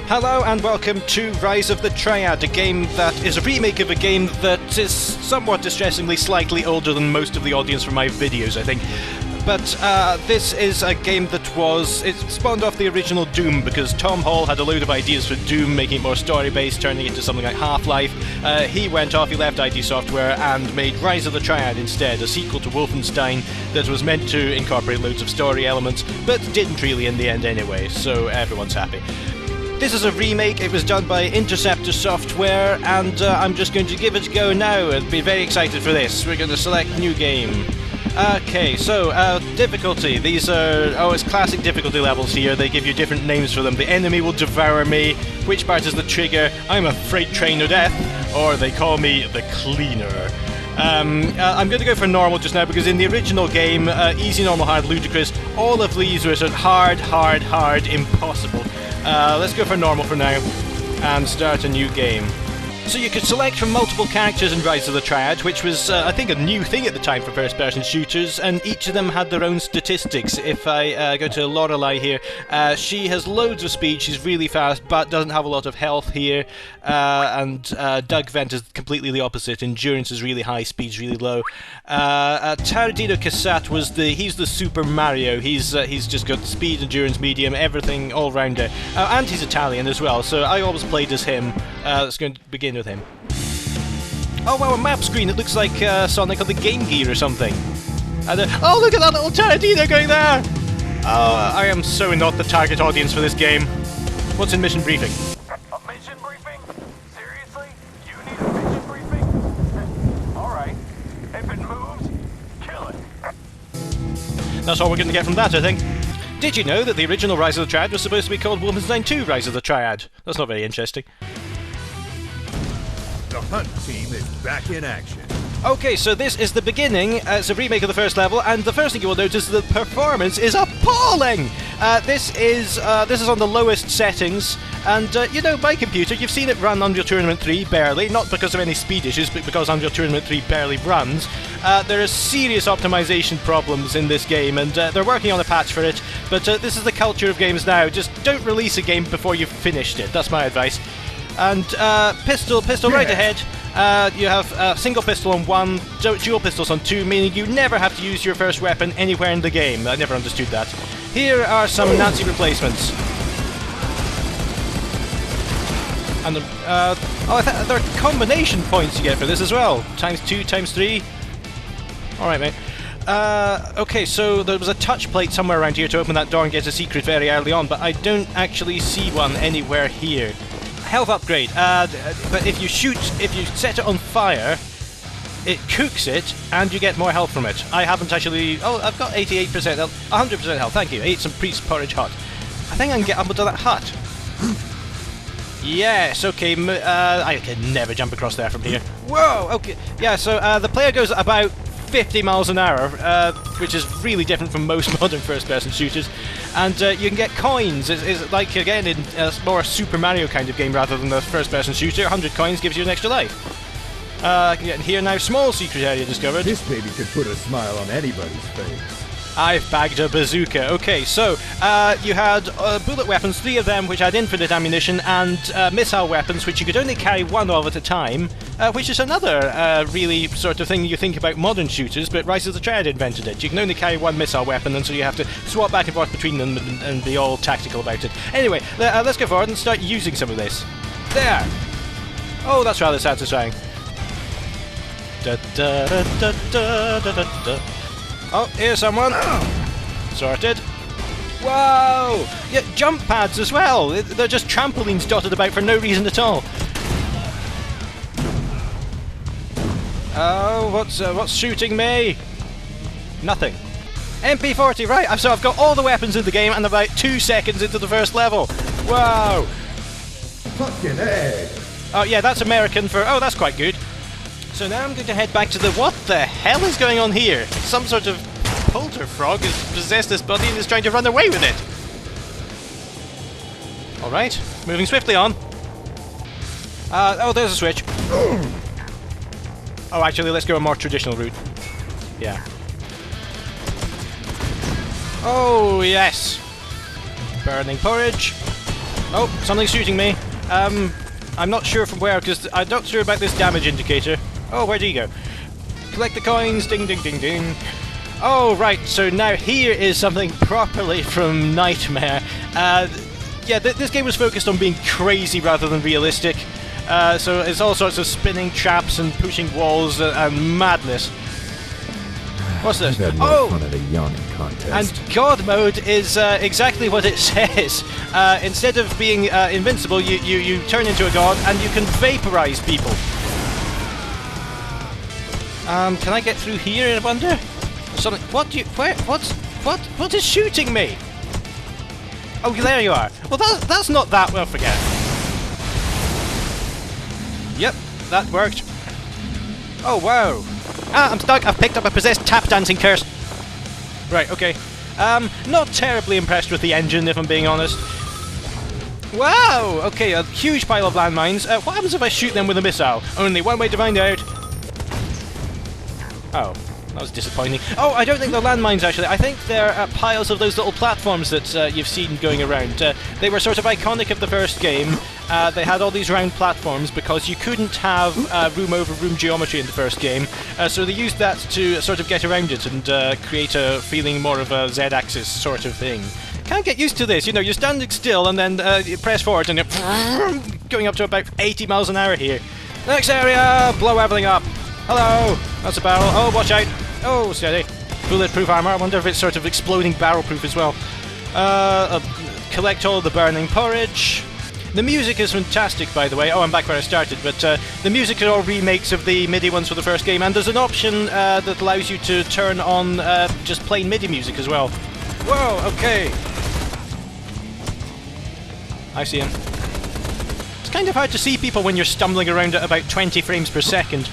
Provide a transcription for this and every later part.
Hello and welcome to Rise of the Triad, a game that is a remake of a game that is somewhat distressingly slightly older than most of the audience for my videos, I think. But this is a game that it spawned off the original Doom because Tom Hall had a load of ideas for Doom, making it more story-based, turning it into something like Half-Life. He went off, he left ID Software and made Rise of the Triad instead, a sequel to Wolfenstein that was meant to incorporate loads of story elements, but didn't really in the end anyway, so everyone's happy. This is a remake. It was done by Interceptor software, and I'm just going to give it a go now. I'd be very excited for this. We're going to select new game. Okay, so difficulty. These are it's classic difficulty levels here. They give you different names for them. The enemy will devour me. Which part is the trigger? I'm a freight train of death. Or they call me the cleaner. I'm going to go for normal just now because in the original game, easy, normal, hard, ludicrous, all of these were sort of hard, impossible. Let's go for normal for now and start a new game. So you could select from multiple characters in Rise of the Triad, which was, I think, a new thing at the time for first-person shooters, and each of them had their own statistics. If I go to Lorelei here, she has loads of speed, she's really fast, but doesn't have a lot of health here, and Doug Vent is completely the opposite. Endurance is really high, speed's really low. Taradino Cassatt he's the Super Mario. He's just got speed, endurance, medium, everything all rounder, and he's Italian as well. So I always played as him. Let's go and begin with him. Oh wow, a map screen. It looks like Sonic on the Game Gear or something. And oh, look at that little Taradino going there! Oh, I am so not the target audience for this game. What's in mission briefing? A mission briefing? Seriously? You need a mission briefing? Alright. If it moves, kill it. That's all we're going to get from that, I think. Did you know that the original Rise of the Triad was supposed to be called Wolfenstein 2 Rise of the Triad? That's not very interesting. The hunt team is back in action. Okay, so this is the beginning. It's a remake of the first level, and the first thing you will notice is the performance is appalling! This is on the lowest settings, and you know, my computer, you've seen it run Unreal Tournament 3 barely, not because of any speed issues, but because Unreal Tournament 3 barely runs. There are serious optimization problems in this game, and they're working on a patch for it, but this is the culture of games now. Just don't release a game before you've finished it. That's my advice. And pistol right ahead. You have single pistol on 1, dual pistols on 2, meaning you never have to use your first weapon anywhere in the game. I never understood that. Here are some Nazi replacements. And there are combination points you get for this as well. ×2, ×3. Alright, mate. Okay, so there was a touch plate somewhere around here to open that door and get a secret very early on, but I don't actually see one anywhere here. Health upgrade, but if you set it on fire, it cooks it, and you get more health from it. I haven't actually... Oh, I've got 88% health, 100% health, thank you. I ate some priest porridge hut. I think I can get up into that hut. Yes, okay, I can never jump across there from here. Whoa, okay, yeah, so the player goes about 50 miles an hour, which is really different from most modern first-person shooters, and you can get coins. It's like, again, in a more Super Mario kind of game rather than the first-person shooter. 100 coins gives you an extra life. I can get in here now. Small secret area discovered. This baby could put a smile on anybody's face. I've bagged a bazooka. Okay, so you had bullet weapons, 3 of them which had infinite ammunition, and missile weapons which you could only carry 1 of at a time, which is another really sort of thing you think about modern shooters, but Rise of the Triad invented it. You can only carry 1 missile weapon, and so you have to swap back and forth between them and be all tactical about it. Anyway, let's go forward and start using some of this. There! Oh, that's rather satisfying. Da da da da da da da da. Oh, here's someone. Sorted. Whoa! Yeah, jump pads as well. They're just trampolines dotted about for no reason at all. Oh, what's shooting me? Nothing. MP40, right? So I've got all the weapons in the game and about 2 seconds into the first level. Whoa! Fucking egg. Oh yeah, that's American for... Oh, that's quite good. So now I'm going to head back to the... What the hell is going on here? Some sort of polter frog has possessed this body and is trying to run away with it. Alright, moving swiftly on. Oh, there's a switch. Oh, actually, let's go a more traditional route. Yeah. Oh, yes. Burning porridge. Oh, something's shooting me. I'm not sure from where, because I'm not sure about this damage indicator. Oh, where'd he go? Collect the coins, ding ding ding ding. Oh, right, so now here is something properly from Nightmare. Yeah, this game was focused on being crazy rather than realistic. So it's all sorts of spinning traps and pushing walls and madness. What's this? I've had more fun at a yawning contest. And God mode is exactly what it says. Instead of being invincible, you turn into a god and you can vaporize people. Can I get through here, I wonder? Something. What is shooting me? Oh, there you are. Well, that's not that. Well, forget it. Yep, that worked. Oh, wow. Ah, I'm stuck. I've picked up a possessed tap dancing curse. Right, okay. Not terribly impressed with the engine, if I'm being honest. Wow! Okay, a huge pile of landmines. What happens if I shoot them with a missile? Only one way to find out. Oh, that was disappointing. Oh, I don't think they're landmines, actually. I think they're piles of those little platforms that you've seen going around. They were sort of iconic of the first game. They had all these round platforms because you couldn't have room-over-room geometry in the first game. So they used that to sort of get around it and create a feeling more of a Z-axis sort of thing. Can't get used to this. You know, you're standing still and then you press forward and you're going up to about 80 miles an hour here. Next area! Blow everything up! Hello! That's a barrel. Oh, watch out! Oh, steady. Bulletproof armor. I wonder if it's sort of exploding barrel-proof as well. Collect all the burning porridge. The music is fantastic, by the way. Oh, I'm back where I started, but the music are all remakes of the MIDI ones for the first game, and there's an option that allows you to turn on just plain MIDI music as well. Whoa, okay. I see him. It's kind of hard to see people when you're stumbling around at about 20 frames per second.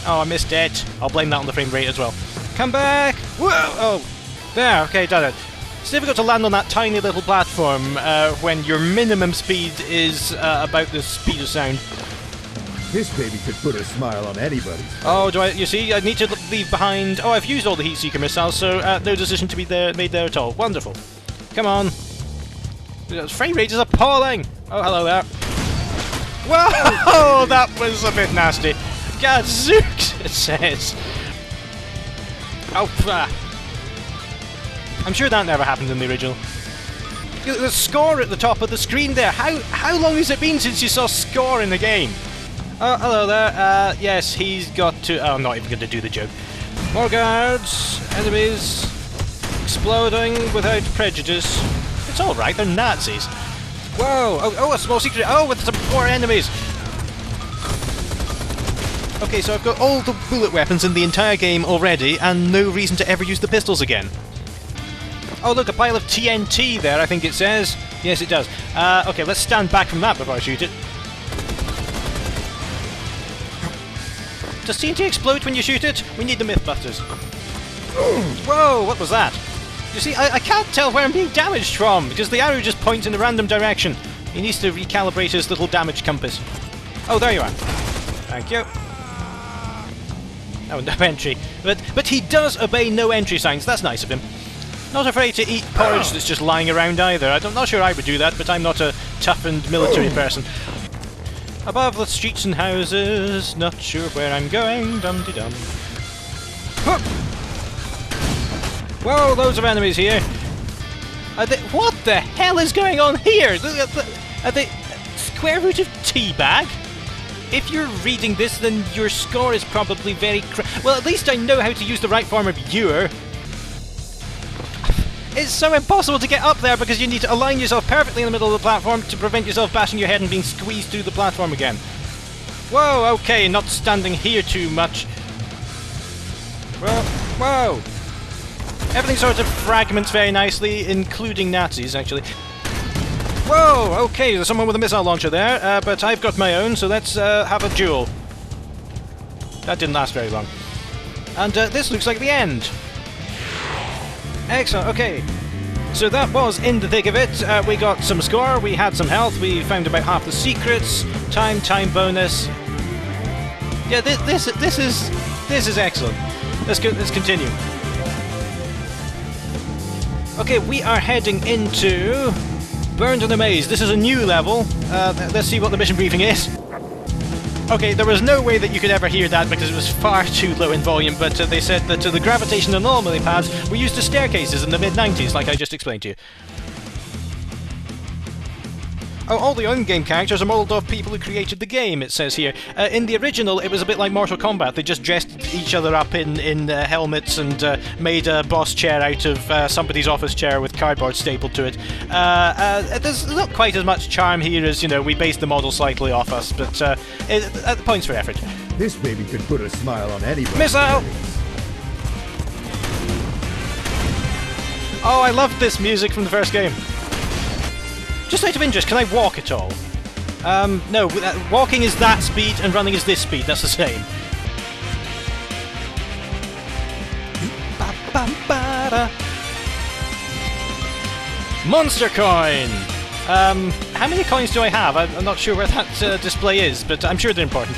Oh, I missed it. I'll blame that on the frame rate as well. Come back! Whoa! Oh, there, okay, done it. It's difficult to land on that tiny little platform when your minimum speed is about the speed of sound. This baby could put a smile on anybody's face. Oh, you see, I need to leave behind... Oh, I've used all the heat seeker missiles, so no decision to be made there at all. Wonderful. Come on. The frame rate is appalling! Oh, hello there. Whoa! That was a bit nasty. Gadzooks, it says. Oh, I'm sure that never happened in the original. The score at the top of the screen there. How long has it been since you saw score in the game? Oh, hello there. Yes, he's got to... Oh, I'm not even going to do the joke. More guards, enemies, exploding without prejudice. It's alright, they're Nazis. Whoa! Oh, a small secret. Oh, with some more enemies. Okay, so I've got all the bullet weapons in the entire game already, and no reason to ever use the pistols again. Oh look, a pile of TNT there, I think it says. Yes, it does. Okay, let's stand back from that before I shoot it. Does TNT explode when you shoot it? We need the Mythbusters. Whoa, what was that? You see, I can't tell where I'm being damaged from, because the arrow just points in a random direction. He needs to recalibrate his little damage compass. Oh, there you are. Thank you. Oh, no entry. But he does obey no entry signs. That's nice of him. Not afraid to eat porridge that's just lying around either. I'm not sure I would do that, but I'm not a toughened military person. Above the streets and houses, not sure where I'm going. Dum-de-dum. Whoa, loads of enemies here. What the hell is going on here? Are they square root of teabag? If you're reading this, then your score is probably very well, at least I know how to use the right form of ewer. It's so impossible to get up there because you need to align yourself perfectly in the middle of the platform to prevent yourself bashing your head and being squeezed through the platform again. Whoa, okay, not standing here too much. Whoa. Everything sort of fragments very nicely, including Nazis, actually. Whoa, okay, there's someone with a missile launcher there, but I've got my own, so let's have a duel. That didn't last very long. And this looks like the end. Excellent, okay. So that was in the thick of it. We got some score, we had some health, we found about half the secrets, time bonus. Yeah, this is excellent. Let's continue. Okay, we are heading into Burned and Amazed. This is a new level. Let's see what the mission briefing is. Okay, there was no way that you could ever hear that because it was far too low in volume, but they said that the gravitational anomaly pads were used as staircases in the mid-90s, like I just explained to you. Oh, all the in-game characters are modelled off people who created the game, it says here. In the original, it was a bit like Mortal Kombat. They just dressed each other up in helmets and made a boss chair out of somebody's office chair with cardboard stapled to it. There's not quite as much charm here as, you know, we based the model slightly off us, but points for effort. This baby could put a smile on anybody. Missile! Oh, I loved this music from the first game. Just out of interest, can I walk at all? No, walking is that speed and running is this speed, that's the same. Monster coin! How many coins do I have? I'm not sure where that display is, but I'm sure they're important.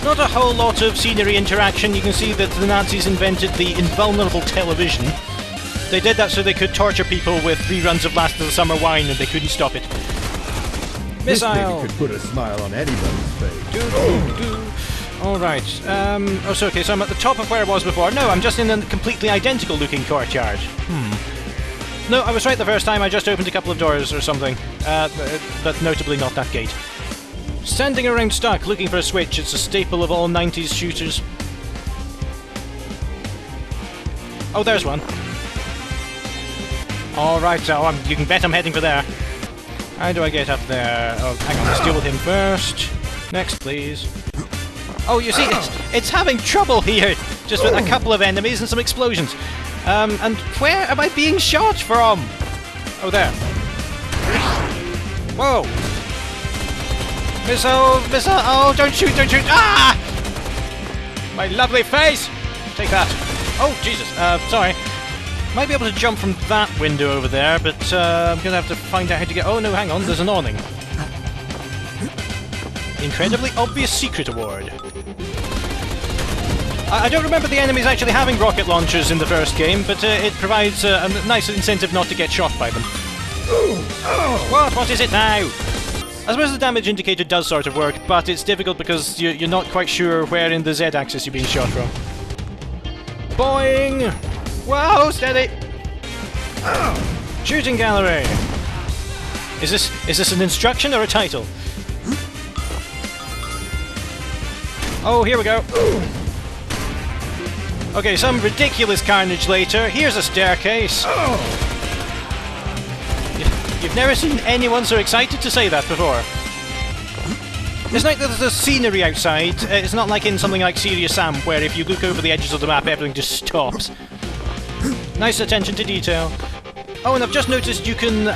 Not a whole lot of scenery interaction. You can see that the Nazis invented the invulnerable television. They did that so they could torture people with reruns of Last of the Summer Wine and they couldn't stop it. Missile! This baby could put a smile on anybody's face. Alright, so okay, so I'm at the top of where I was before. No, I'm just in a completely identical looking courtyard. No, I was right the first time, I just opened a couple of doors or something. But notably not that gate. Standing around stuck, looking for a switch, it's a staple of all 90s shooters. Oh, there's one. Alright, so you can bet I'm heading for there. How do I get up there? Oh, hang on, let's deal with him first. Next, please. Oh, you see, it's having trouble here! Just with a couple of enemies and some explosions. And where am I being shot from? Oh, there. Whoa! Missile! Missile! Oh, don't shoot, don't shoot! Ah! My lovely face! Take that. Oh, Jesus, sorry. Might be able to jump from that window over there, but I'm gonna have to find out how to get... Oh no, hang on, there's an awning. Incredibly obvious secret award. I don't remember the enemies actually having rocket launchers in the first game, but it provides a nice incentive not to get shot by them. What is it now? I suppose the damage indicator does sort of work, but it's difficult because you're not quite sure where in the Z-axis you're being shot from. Boing! Whoa, steady! Shooting gallery! Is this an instruction or a title? Oh, here we go! Okay, some ridiculous carnage later. Here's a staircase. You've never seen anyone so excited to say that before. It's like there's a scenery outside. It's not like in something like Serious Sam, where if you look over the edges of the map, everything just stops. Nice attention to detail. Oh, and I've just noticed you can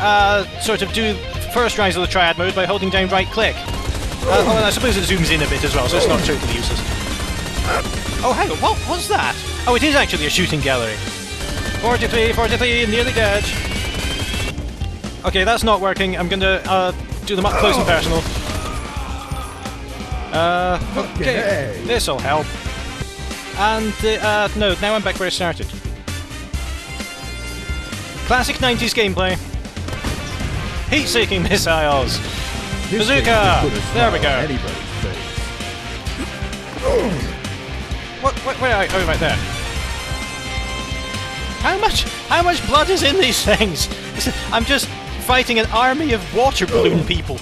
sort of do first rise of the Triad mode by holding down right click. Oh, and I suppose it zooms in a bit as well, so it's not totally useless. Oh, hang on, what's that? Oh, it is actually a shooting gallery. 43, 43, nearly dead. Okay, that's not working. I'm gonna do them up close and personal. Okay, this'll help. And, no, now I'm back where I started. Classic 90s gameplay. Heat-seeking missiles. Bazooka! There we go. Where are you? Oh, right there. How much blood is in these things? I'm just fighting an army of water balloon people.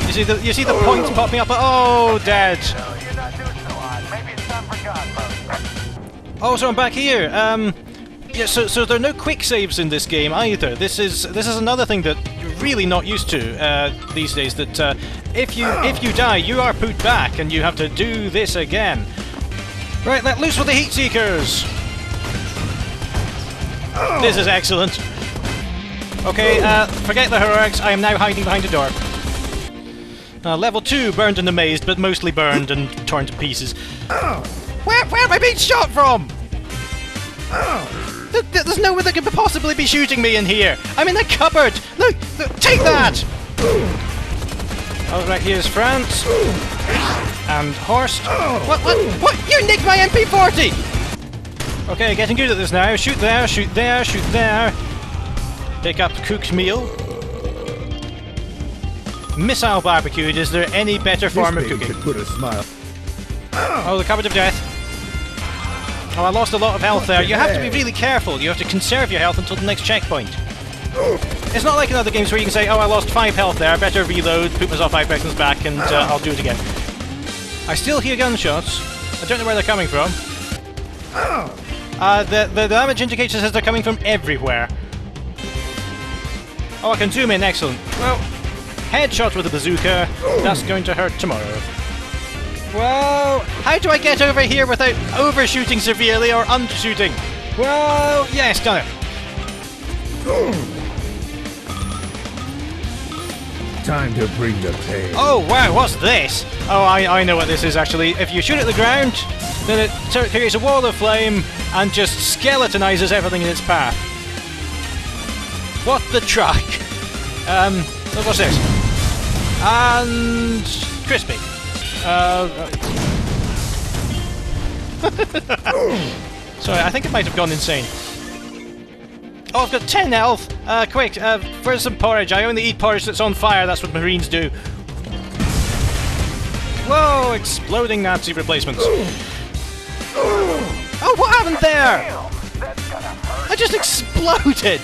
You see the points popping up? Oh, dead. You're not doing so hot. Maybe it's time for God mode. Oh, so I'm back here. Yeah, so there are no quick saves in this game either. This is another thing that you're really not used to these days. That if you die, you are put back, and you have to do this again. Right, let loose with the heat seekers. This is excellent. Okay, forget the heroics. I am now hiding behind a door. Level 2, burned and amazed, but mostly burned and torn to pieces. Where am I being shot from? There's no way they could possibly be shooting me in here. I'm in a cupboard. Look, take that. Oh, right, here's France. And Horst. What? You nicked my MP40! Okay, getting good at this now. Shoot there, shoot there, shoot there. Pick up cooked meal. Missile barbecued. Is there any better form of This baby cooking? could put a smile. Oh, the cupboard of death. Oh, I lost a lot of health there. You have to be really careful. You have to conserve your health until the next checkpoint. It's not like in other games where you can say, oh, I lost 5 health there, I better reload, put myself 5 seconds back, and I'll do it again. I still hear gunshots. I don't know where they're coming from. The damage indicator says they're coming from everywhere. Oh, I can zoom in, excellent. Well, headshot with a bazooka. That's going to hurt tomorrow. Well, how do I get over here without overshooting severely or undershooting? Well, yes, done it. Time to bring the pain. Oh, wow, what's this? Oh, I know what this is, actually. If you shoot at the ground, then it creates a wall of flame and just skeletonizes everything in its path. What the truck? What's this? And... crispy. Sorry, I think it might have gone insane. Oh, I've got 10 health! Quick, where's some porridge? I only eat porridge that's on fire, that's what Marines do. Whoa, exploding Nazi replacements. Oh, what happened there? I just exploded!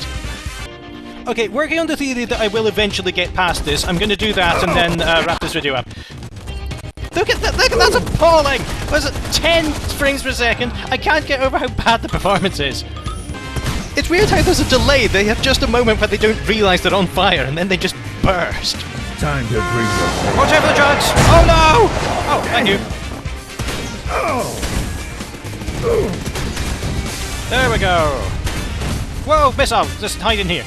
Okay, working on the theory that I will eventually get past this, I'm going to do that and then wrap this video up. Look at that! Look, that's appalling! Was it 10 frames per second? I can't get over how bad the performance is. It's weird how there's a delay. They have just a moment where they don't realise they're on fire and then they just burst. Time to bring the pain. Watch out for the drugs! Oh no! Oh, thank you. There we go. Whoa, missile! Just hide in here.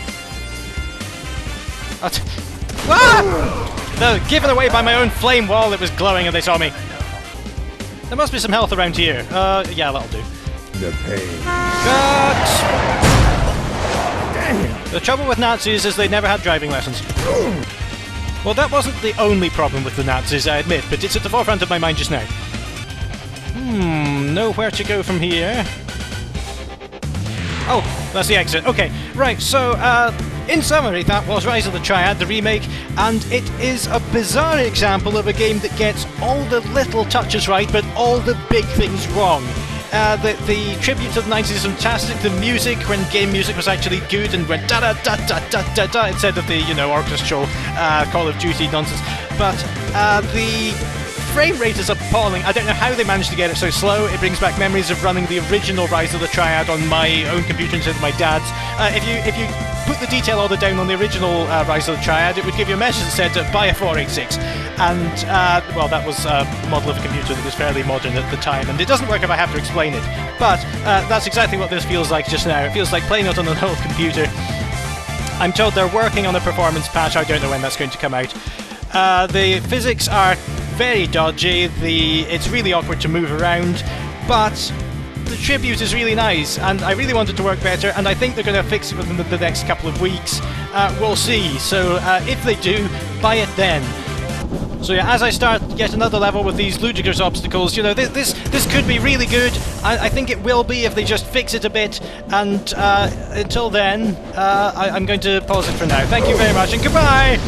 No, given away by my own flame wall that was glowing and they saw me. There must be some health around here. Yeah, that'll do. The pain. Cut! The trouble with Nazis is they never had driving lessons. Well, that wasn't the only problem with the Nazis, I admit, but it's at the forefront of my mind just now. Nowhere to go from here. Oh, that's the exit. Okay, right, so, in summary, that was Rise of the Triad, the remake, and it is a bizarre example of a game that gets all the little touches right, but all the big things wrong. The tribute to the 90s is fantastic. The music, when game music was actually good and went da da da da da da da instead of the, orchestral Call of Duty nonsense. But the frame rate is appalling. I don't know how they managed to get it so slow. It brings back memories of running the original Rise of the Triad on my own computer instead of my dad's. If you put the detail order down on the original Rise of the Triad, it would give you a message that said, buy a 486. And, well, that was a model of a computer that was fairly modern at the time, and it doesn't work if I have to explain it. But that's exactly what this feels like just now. It feels like playing it on an old computer. I'm told they're working on a performance patch. I don't know when that's going to come out. The physics are very dodgy. It's really awkward to move around, but the tribute is really nice, and I really want it to work better, and I think they're going to fix it within the next couple of weeks. We'll see. So if they do, buy it then. So yeah, as I start yet another level with these ludicrous obstacles, this could be really good. I think it will be if they just fix it a bit, and until then, I'm going to pause it for now. Thank you very much, and goodbye!